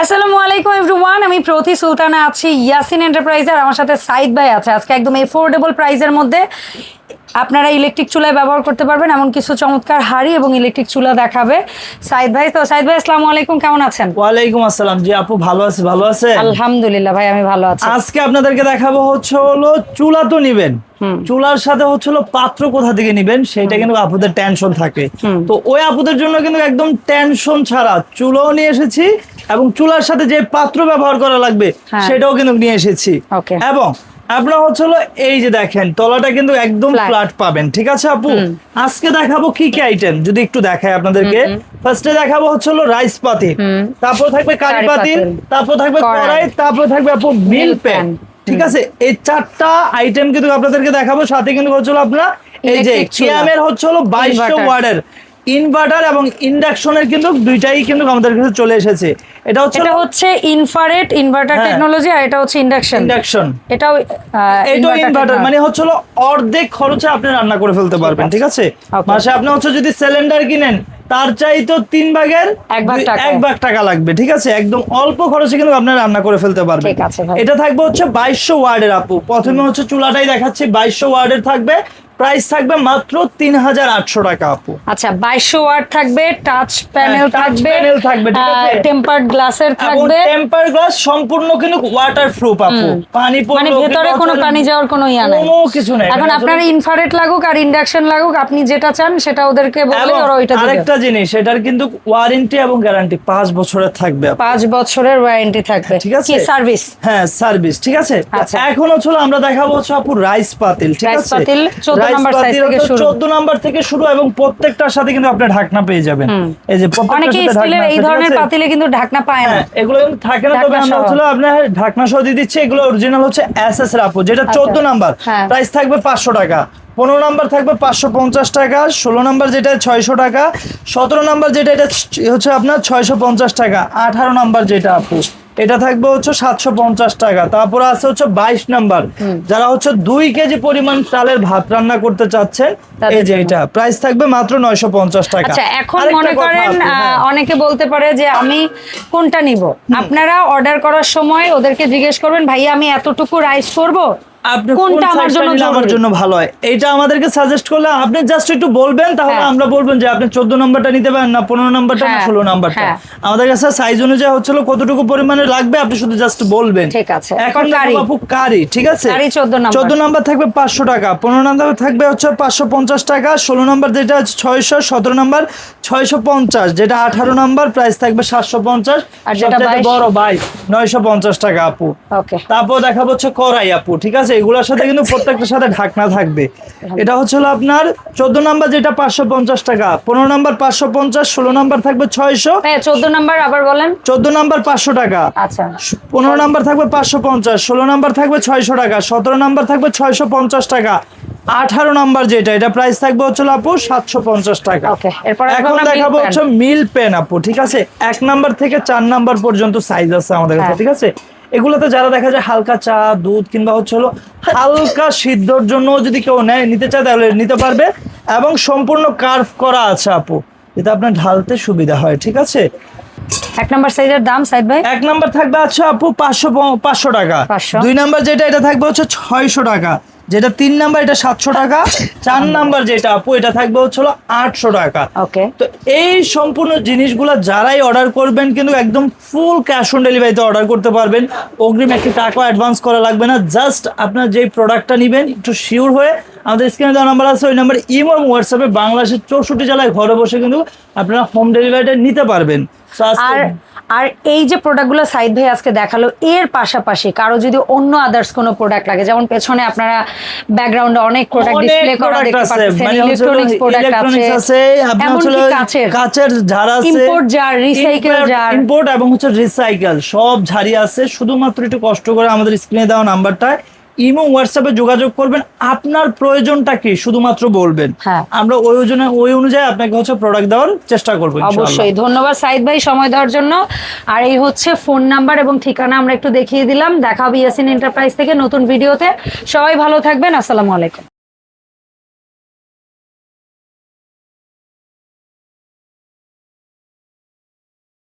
আসসালামু আলাইকুম এভরিওয়ান, আমি প্রতি সুলতানা আছি ইয়াসিন এন্টারপ্রাইজের। আমার সাথে সাইদ ভাই আছে। আজকে একদম এফোর্ডেবল প্রাইসের মধ্যে আপনারা ইলেকট্রিক চুলায় ব্যবহার করতে পারবেন এমন কিছু চমৎকার হাড়ি এবং ইলেকট্রিক চুলা দেখাবে সাইদ ভাই। তো সাইদ ভাই আসসালামু আলাইকুম, কেমন আছেন? ওয়ালাইকুম আসসালাম। জি আপু, ভালো আছি। ভালো আছে? আলহামদুলিল্লাহ ভাই, আমি ভালো আছি। আজকে আপনাদেরকে দেখাবো হলো চুলা তো নিবেন, চুলার সাথে হলো পাত্র কোথা থেকে নিবেন সেটা কিন্তু আপুদের টেনশন থাকে। তো ওই আপুদের জন্য কিন্তু একদম টেনশন ছাড়া চুলাও নিয়ে এসেছি এবং চুলার সাথে যে পাত্র ব্যবহার করা লাগবে সেটাও কিন্তু নিয়ে এসেছি। এবং আপনার হলো এই যে দেখেন তলাটা কিন্তু একদম ফ্ল্যাট পাবেন। ঠিক আছে আপু, আজকে দেখাবো কি কি আইটেম যদি একটু দেখাই আপনাদেরকে। ফার্স্টে দেখাবো হলো রাইস পাতিল, তারপর থাকবে কারি পাতিল, তারপর থাকবে কড়াই, তারপর থাকবে আপু মিল প্যান। ঠিক আছে, এই চারটা আইটেম কিন্তু আপনাদেরকে দেখাবো। সাথে কিন্তু হলো আপনারা এই যে কিয়ামের হলো 2200 ওয়াটের ইনভার্টার এবং ইন্ডাকশনের কিন্তু দুইটাই কিন্তু আমাদের কাছে চলে এসেছে। এটা হচ্ছে ইনফ্রারেড ইনভার্টার টেকনোলজি, আর এটা হচ্ছে ইন্ডাকশন। এটাও ইনভার্টার মানে হলো অর্ধেক খরচে আপনি রান্না করে ফেলতে পারবেন। ঠিক আছে, মাসে আপনি যদি সিলিন্ডার কিনেন তার চাইতো 3 ভাগের 1 ভাগ টাকা লাগবে। ঠিক আছে, একদম অল্প খরচে কিন্তু আপনি রান্না করে ফেলতে পারবেন। এটা থাকবে 2200 ওয়াটের আপু। প্রথমে চুলাটাই দেখাচ্ছি, 2200 ওয়াটের থাকবে। প্রাইস থাকবে মাত্র 3800 টাকা আপু। আচ্ছা, 2200 ওয়াট থাকবে, টাচ প্যানেল থাকবে, টেম্পারড গ্লাসের থাকবে। টেম্পারড গ্লাস সম্পূর্ণ কিন্তু ওয়াটারপ্রুফ আপু। পানি মানে ভিতরে কোনো পানি যাওয়ার কোনো ইয়া নাই, কোনো কিছু নাই। এখন আপনার ইনফ্রারেড লাগুক আর ইন্ডাকশন লাগুক, আপনি যেটা চান সেটা ওদেরকে বললে ওরা ওইটা দিবে। আরেকটা জিনিস, এটার কিন্তু ওয়ারেন্টি এবং গ্যারান্টি 5 বছরের থাকবে। 5 বছরের ওয়ারেন্টি থাকবে। ঠিক আছে, কি সার্ভিস? হ্যাঁ সার্ভিস। ঠিক আছে, এখন আমরা দেখাবো আপু রাইস পাতিল। ঠিক আছে, রাইস পাতিল 14 নাম্বার থেকে শুরু এবং প্রত্যেকটার সাথে কিন্তু আপনি ঢাকনা পেয়ে যাবেন। এই যে অনেকে স্টিলের এই ধরনের পাতিলে কিন্তু ঢাকনা পায় না, এগুলো কিন্তু থাকে না। তবে আমরা আপনার ঢাকনা সহ দিয়ে দিচ্ছি। এগুলো অরিজিনাল হচ্ছে এসএস এর আপু, যেটা 14 নাম্বার। প্রাইস থাকবে 500 টাকা। 15 নাম্বার থাকবে 550 টাকা। 16 নাম্বার যেটা 600 টাকা। 17 নাম্বার যেটা এটা হচ্ছে আপনার 650 টাকা। 18 নাম্বার যেটা আপু এটা থাকবে 750 টাকা। তারপরে আছে 22 নাম্বার, যারা 2 কেজি পরিমাণ চালের ভাত রান্না করতে চাচ্ছেন, এই যে এটা প্রাইস থাকবে মাত্র 950 টাকা। আচ্ছা, এখন মনে করেন অনেকে বলতে পারে যে আমি কোনটা নিব। আপনারা অর্ডার করার সময় ওদেরকে জিজ্ঞেস করবেন, ভাইয়া আমি এতটুকু রাইস করব, কোনটা আমার জন্য ভালো হয়, এইটা আমাদেরকে সাজেস্ট করলে আপনি জাস্ট একটু বলবেন, তাহলে আমরা বলবেন যে আপনি 14 নাম্বারটা নিতে পারেন না 15 নাম্বারটা না 16 নাম্বারটা। আমাদের কাছে সাইজ অনুযায়ী কতটুকু পরিমাণে লাগবে আপনি শুধু জাস্ট বলবেন। ঠিক আছে, এখন আপু কারি। ঠিক আছে, কারি 14 নাম্বার থাকবে 500 টাকা। 15 নাম্বার থাকবে 550 টাকা। 16 নাম্বার যেটা 600। 17 নাম্বার 650, যেটা 18 নাম্বার প্রাইস থাকবে 750, আর যেটা বড় 950 টাকা আপু। ওকে, তারপর দেখাবো কড়াই আপু। ঠিক আছে, এগুলোর সাথে কিন্তু প্রত্যেকটার সাথে ঢাকনা থাকবে। এটা হলো আপনার 14 নাম্বার যেটা 550 টাকা। 15 নাম্বার 550। 16 নাম্বার থাকবে 600। 14 নাম্বার আবার বলেন। 14 নাম্বার 500 টাকা। আচ্ছা, 15 নাম্বার থাকবে 550। 16 নাম্বার থাকবে 600 টাকা। 17 নাম্বার থাকবে 650 টাকা। 18 নাম্বার যেটা এটা প্রাইস থাকবে আপু 750 টাকা। এখন দেখাবো মিল পেন আপু। ঠিক আছে, 1 নাম্বার থেকে 4 নাম্বার পর্যন্ত সাইজ আছে আমাদের কাছে। ঠিক আছে, এগুলোতে যারা দেখা যায় হালকা চা দুধ কিংবা হলো হালকা সিদ্ধর জন্য যদি কেউ নিতে চায় তাহলে নিতে পারবে, এবং সম্পূর্ণ কার্ভ করা আছে আপু, যেটা আপনার ঢালতে সুবিধা হয়। ঠিক আছে, 1 নাম্বার সাইজের দাম সাইদ ভাই? 1 নাম্বার থাকবে আপু 500 টাকা। 2 নাম্বার যেটা এটা থাকবে 600 টাকা। যেটা 3 নাম্বার এটা 700 টাকা। 4 নাম্বার যেটা আপু এটা থাকবে 800 টাকা। ওকে, তো এই সম্পূর্ণ জিনিসগুলো যারাই অর্ডার করবেন কিন্তু একদম ফুল ক্যাশ অন ডেলিভারিতে অর্ডার করতে পারবেন। অগ্রিম একটি টাকা অ্যাডভান্স করা লাগবে না। জাস্ট আপনার যেই প্রোডাক্টটা নেবেন একটু শিওর হয়ে আমাদের স্ক্রিনে দেওয়া নাম্বার আছে, ওই নাম্বার ইমো এবং হোয়াটসঅ্যাপে বাংলাদেশের 64 জেলায় ঘরে বসে কিন্তু আপনারা হোম ডেলিভারিটা নিতে পারবেন। আর এই যে প্রোডাক্টগুলো সাইদ ভাই আজকে দেখালো, এর পাশাপাশি কারো যদি অন্য আদার্স কোনো প্রোডাক্ট লাগে, যেমন পেছনে আপনারা ব্যাকগ্রাউন্ডে অনেক প্রোডাক্ট ডিসপ্লে করা দেখতে পাচ্ছেন, ইলেকট্রনিক্স প্রোডাক্ট আছে, এমনকি কাচের ঝাড় আছে, ইম্পোর্ট জার, রিসাইকেল জার, ইম্পোর্ট এবং রিসাইকেল সব ঝাড়ি আছে। শুধুমাত্র একটু কষ্ট করে আমাদের স্ক্রিনে দেওয়া নাম্বারটা ইমো হোয়াটসঅ্যাপে যোগাযোগ করবেন। আপনার প্রয়োজনটা কি শুধুমাত্র বলবেন, আমরা ওই অনুযায়ী আপনাকে প্রোডাক্ট দেওয়ার চেষ্টা করবো অবশ্যই। ধন্যবাদ সাইদ ভাই সময় দেওয়ার জন্য। আর এই ফোন নাম্বার এবং ঠিকানা আমরা একটু দেখিয়ে দিলাম। দেখা হবে ইয়াসিন এন্টারপ্রাইজ থেকে নতুন ভিডিওতে। সবাই ভালো থাকবেন। আসসালামু আলাইকুম।